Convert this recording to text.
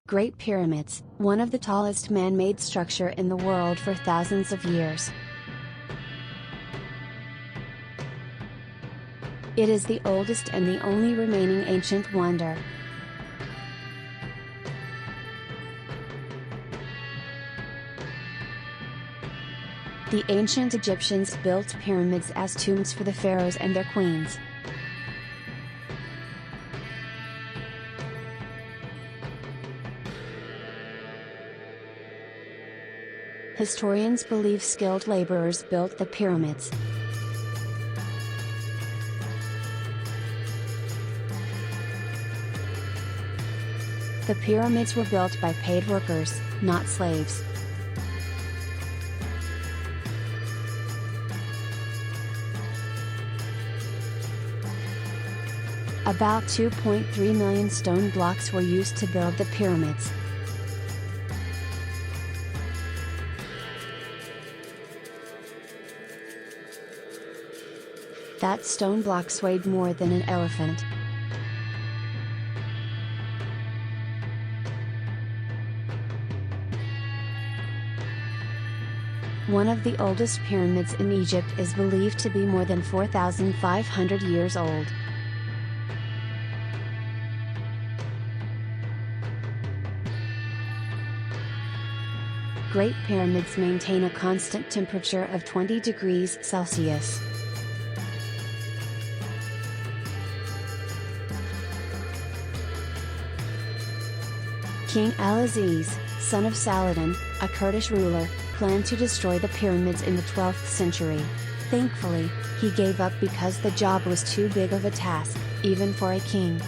Great Pyramids, one of the tallest man-made structure in the world for thousands of years. It is the oldest and the only remaining ancient wonder. The ancient Egyptians built pyramids as tombs for the pharaohs and their queens. Historians believe skilled laborers built the pyramids. The pyramids were built by paid workers, not slaves. About 2.3 million stone blocks were used to build the pyramids. That stone blocks weighed more than an elephant. One of the oldest pyramids in Egypt is believed to be more than 4,500 years old. Great Pyramids maintain a constant temperature of 20 degrees Celsius. King Al-Aziz, son of Saladin, a Kurdish ruler, planned to destroy the pyramids in the 12th century. Thankfully, he gave up because the job was too big of a task, even for a king.